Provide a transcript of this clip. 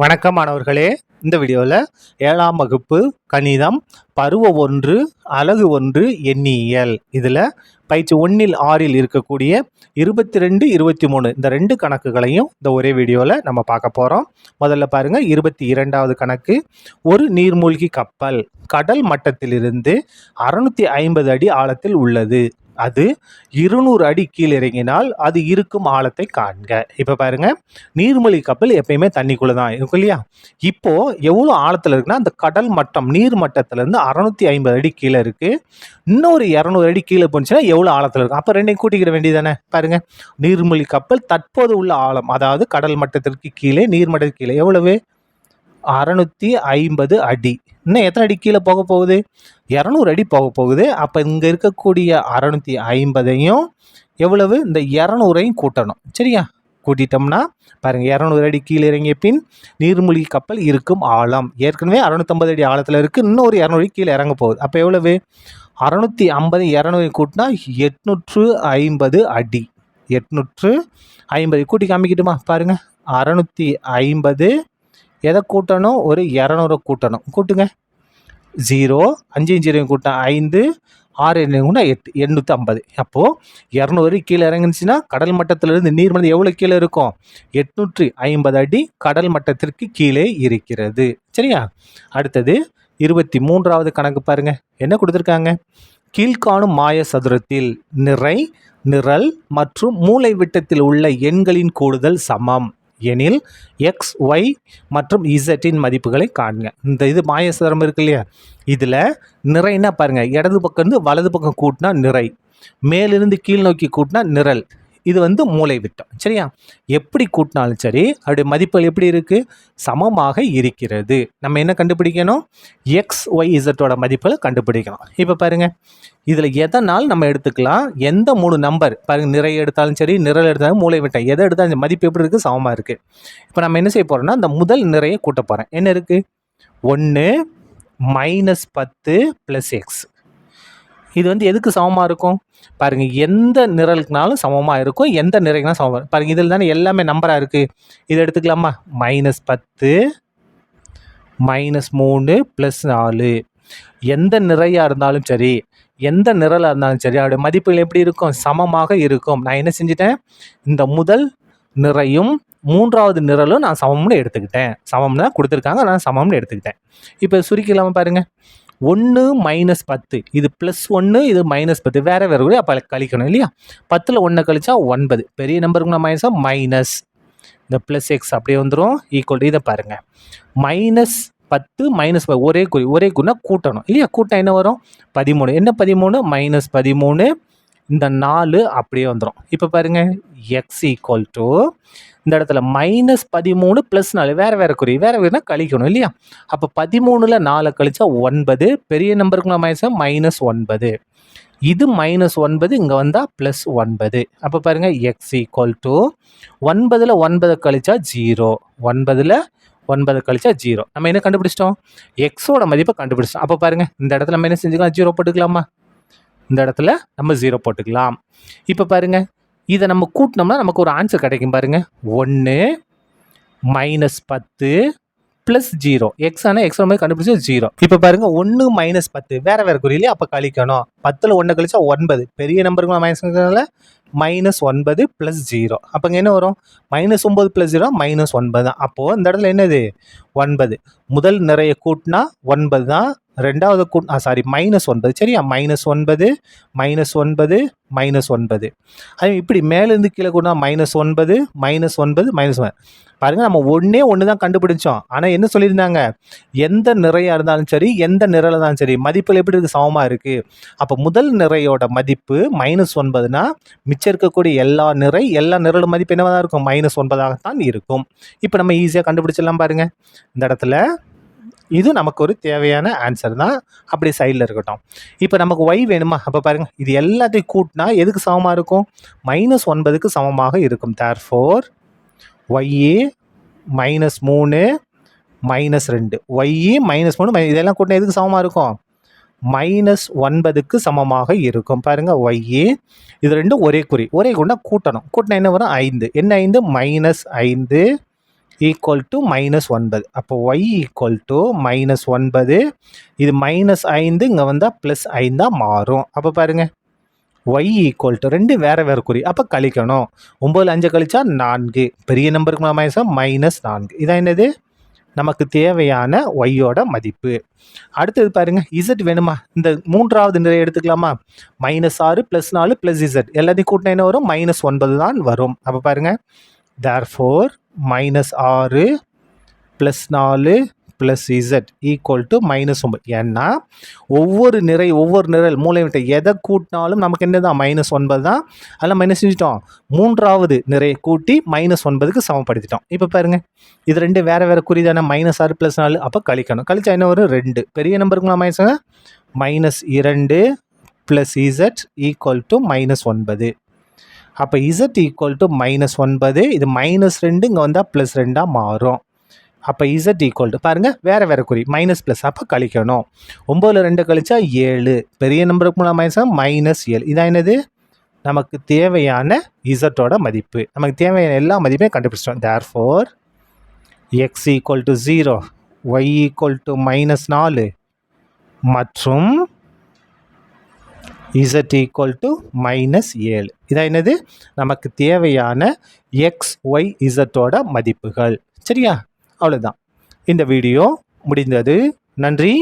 வணக்கம் மாணவர்களே. இந்த வீடியோவில் 7ஆம் வகுப்பு கணிதம் பருவ 1 அலகு 1 எண்ணியல் இதில் பயிற்சி 1இல் 6இல் இருக்கக்கூடிய 22, 23 இந்த 2 கணக்குகளையும் இந்த ஒரே வீடியோவில் நம்ம பார்க்க போகிறோம். முதல்ல பாருங்கள், 22வது கணக்கு. ஒரு நீர்மூழ்கி கப்பல் கடல் மட்டத்திலிருந்து 650 அடி ஆழத்தில் உள்ளது. அது 200 அடி கீழே இறங்கினால் அது இருக்கும் ஆழத்தை காண்க. இப்போ பாருங்க, நீர்மூழ்கி கப்பல் எப்பயுமே தண்ணிக்குள்ள தான் இருக்கும் இல்லையா? இப்போ எவ்வளோ ஆழத்தில் இருக்குன்னா, அந்த கடல் மட்டம் நீர் மட்டத்திலிருந்து 650 அடி கீழே இருக்கு. இன்னொரு 200 அடி கீழே போச்சுன்னா எவ்வளோ ஆழத்தில் இருக்கும்? அப்போ ரெண்டையும் கூட்டிக்கிற வேண்டியதானே. பாருங்க, நீர்மூழ்கி கப்பல் தற்போது உள்ள ஆழம், அதாவது கடல் மட்டத்திற்கு கீழே நீர் மட்டத்திற்கு கீழே எவ்வளவு? 650 அடி. இன்னும் எத்தனை அடி கீழே போக போகுது? 200 அடி போக போகுது. அப்போ இங்கே இருக்கக்கூடிய 650ஐயும் எவ்வளவு? இந்த 200ஐயும் கூட்டணும். சரியா? கூட்டிட்டோம்னா பாருங்க, 200 அடி கீழே இறங்கிய பின் நீர்மூழ்கி கப்பல் இருக்கும் ஆழம் ஏற்கனவே 650 அடி ஆழத்தில் இருக்குது. இன்னும் ஒரு 200 அடி கீழே இறங்க போகுது. அப்போ எவ்வளவு? 650 200 கூட்டினா 850 அடி. 850 கூட்டி காமிக்கிட்டுமா? பாருங்க, 650 எதை கூட்டணும்? ஒரு 200 கூட்டணும். கூட்டுங்க. 0 5 0 கூட்டினா 5 6 கூட்டினா 8 850. அப்போது 200 கீழே இறங்குச்சுன்னா கடல் மட்டத்திலிருந்து நீர் மட்டம் எவ்வளோ கீழே இருக்கும்? 850 அடி கடல் மட்டத்திற்கு கீழே இருக்கிறது. சரியா? அடுத்தது 23வது கணக்கு பாருங்க, என்ன கொடுத்துருக்காங்க? கீழ்காணும் மாய சதுரத்தில் நிறை, நிரல் மற்றும் மூலை விட்டத்தில் உள்ள எண்களின் கூடுதல் சமம் எனில் எக்ஸ், ஒய் மற்றும் இசட்டின் மதிப்புகளை காண்க. இந்த இது மாயசதுரம் இருக்கு இல்லையா? இதில் நிறைன்னா பாருங்கள், இடது பக்கம் இருந்து வலது பக்கம் கூட்டினா நிறை, மேலிருந்து கீழ் நோக்கி கூட்டினா நிரல். இது மூளை விட்டம். சரியா? எப்படி கூட்டினாலும் சரி அவருடைய மதிப்புகள் எப்படி இருக்குது? சமமாக இருக்கிறது. நம்ம என்ன கண்டுபிடிக்கணும்? எக்ஸ், ஒய், இசட்டோட மதிப்புகளை கண்டுபிடிக்கணும். இப்போ பாருங்கள், இதில் எதனால் நம்ம எடுத்துக்கலாம்? எந்த 3 நம்பர் பாருங்கள், நிறை எடுத்தாலும் சரி நிரல் எடுத்தாலும் மூளை விட்டம் எதை எடுத்தாலும் இந்த மதிப்பு எப்படி இருக்குது? சமமாக இருக்குது. இப்போ நம்ம என்ன செய்ய போகிறோம்னா, இந்த முதல் நிறையை கூட்ட போகிறேன். என்ன இருக்குது? 1 -10 + எக்ஸ். இது எதுக்கு சமமாக இருக்கும்? பாருங்கள், எந்த நிரலுக்குனாலும் சமமாக இருக்கும், எந்த நிறைக்குனாலும் சமமாக இருக்கும். பாருங்கள், இதில் தானே எல்லாமே நம்பராக இருக்குது. இதை எடுத்துக்கலாமா? -10 -3 + 4. எந்த நிறையாக இருந்தாலும் சரி எந்த நிரலாக இருந்தாலும் சரி அவருடைய மதிப்புகள் எப்படி இருக்கும்? சமமாக இருக்கும். நான் என்ன செஞ்சிட்டேன்? இந்த முதல் நிறையும் 3வது நிரலும் நான் சமம்னு எடுத்துக்கிட்டேன். சமம்னு தான் கொடுத்துருக்காங்க, நான் சமம்னு எடுத்துக்கிட்டேன். இப்போ சுருக்கிலாமல் பாருங்கள், 1 -10 இது +1, இது -10 வேறு வேறு கூட அப்போ கழிக்கணும் இல்லையா? 10ல் 1 கழிச்சா 9. பெரிய நம்பருக்கு நான் மைனஸ் இந்த +x அப்படியே வந்துடும் ஈக்குவல். இதை பாருங்கள், -10 -10 ஒரே குறினா கூட்டணும் இல்லையா? கூட்டம் என்ன வரும்? 13. என்ன 13? -13. இந்த 4 அப்படியே வந்துடும். இப்போ பாருங்கள், x = இந்த இடத்துல -13 + 4 வேறு வேறு குறி, வேறு வேறுனா கழிக்கணும் இல்லையா? அப்போ 13ல் 4 கழிச்சா 9. பெரிய நம்பருக்கு நான் -9. இது -9 இங்கே வந்தால் +9. அப்போ பாருங்கள், x = 9ல் 9 கழிச்சா 0. 9ல் 9 கழிச்சா 0. நம்ம என்ன கண்டுபிடிச்சிட்டோம்? எக்ஸோட மதிப்பை கண்டுபிடிச்சிட்டோம். அப்போ பாருங்கள், இந்த இடத்துல நம்ம என்ன செஞ்சுக்கலாம்? 0 போட்டுக்கலாமா? இந்த இடத்துல நம்ம 0 போட்டுக்கலாம். இப்போ பாருங்கள், இதை நம்ம கூட்டினோம்னா நமக்கு ஒரு ஆன்சர் கிடைக்கும். பாருங்கள், 1 -10 + 0. எக்ஸ் ஆனால் எக்ஸோட மாதிரி கண்டுபிடிச்சா 0. இப்போ பாருங்கள், 1 -10 வேறு வேறு குறியிலே அப்போ கழிக்கணும். 10ல் 1 கழிச்சா 9. பெரிய நம்பருக்கு -9 + 0. அப்போ என்ன வரும்? -9 + 0 -9 தான். அப்போது இந்த இடத்துல என்னது? 9. முதல் நிறைய கூட்டினா 9 தான். ரெண்டாவது -9. சரியா? -9 -9 -9. அது இப்படி மேலேருந்து கீழே கூட்டினா -9 -9 -9. பாருங்கள், நம்ம ஒன்று தான் கண்டுபிடிச்சோம். ஆனால் என்ன சொல்லியிருந்தாங்க? எந்த நிறையாக இருந்தாலும் சரி எந்த நிரலாக இருந்தாலும் சரி மதிப்புகள் எப்படி இருக்குது? சமமாக இருக்குது. அப்போ முதல் நிறையோட மதிப்பு -9னா மிச்சம் இருக்கக்கூடிய எல்லா நிரலோட மதிப்பு என்னவாக தான் இருக்கும்? -9ஆகத்தான் இருக்கும். இப்போ நம்ம ஈஸியாக கண்டுபிடிச்சிடலாம். பாருங்கள், இந்த இடத்துல இது நமக்கு ஒரு தேவையான ஆன்சர் தான். அப்படி சைடில் இருக்கட்டும். இப்போ நமக்கு ஒய் வேணுமா? அப்போ பாருங்கள், இது எல்லாத்தையும் கூட்டினா எதுக்கு சமமாக இருக்கும்? -9க்கு சமமாக இருக்கும். தேர்ஃபோர் ஒய்ஏ -3 -2 ஒய்ஏ -3 இதெல்லாம் கூட்டினா எதுக்கு சமமாக இருக்கும்? -9க்கு சமமாக இருக்கும். பாருங்கள், ஒய்ஏ இது ரெண்டும் ஒரே குறி. ஒரே குறினா கூட்டணும். கூட்டினா என்ன வரும்? 5. என்ன 5? -5 ஈக்குவல் டு -9. அப்போ y ஈக்குவல் டு -9. இது -5 இங்கே வந்தால் +5 மாறும். அப்போ பாருங்க y ஈக்குவல் டு 2 வேறு குறி. அப்போ கழிக்கணும். 9 5 கழிச்சா 4. பெரிய நம்பருக்கு -4. இதான் என்னது நமக்கு தேவையான ஒய்யோட மதிப்பு. அடுத்தது பாருங்க இசட் வேணுமா? இந்த மூன்றாவது நிலை எடுத்துக்கலாமா? -6 +4 +z எல்லாத்தையும் கூட்டினா என்ன வரும்? -9 தான் வரும். அப்போ பாருங்க therefore -6 +4 +z ஈக்குவல் டு -9. ஏன்னா ஒவ்வொரு நிரல் மூலைவிட்ட எதை கூட்டினாலும் நமக்கு என்னதான் -9 தான். அதெல்லாம் மைனஸ் செஞ்சிட்டோம். மூன்றாவது நிறையை கூட்டி -9க்கு சமப்படுத்திட்டோம். இப்போ பாருங்க இது ரெண்டு வேறு குறிதான -6 +4. அப்போ கழிக்கணும். கழிச்சா என்ன வரும்? 2. பெரிய நம்பருக்கு -2 +z ஈக்குவல் டு -9. அப்போ z ஈக்குவல் டு -9. இது -2 இங்கே வந்தால் +2 மாறும். அப்போ z ஈக்குவல் டு பாருங்கள் வேறு குறி மைனஸ் அப்போ கழிக்கணும். 9 2 கழிச்சா 7. பெரிய நம்பருக்கு -7. இதான் என்னது நமக்கு தேவையான இசட்டோட மதிப்பு. நமக்கு தேவையான எல்லா மதிப்பையும் கண்டுபிடிச்சிட்டோம். therefore x equal to 0, y equal to -4 மற்றும் z ஈக்குவல் டு -7. இதான் என்னது நமக்கு தேவையான x y zோட மதிப்புகள். சரியா? அவ்வளோதான். இந்த வீடியோ முடிந்தது. நன்றி.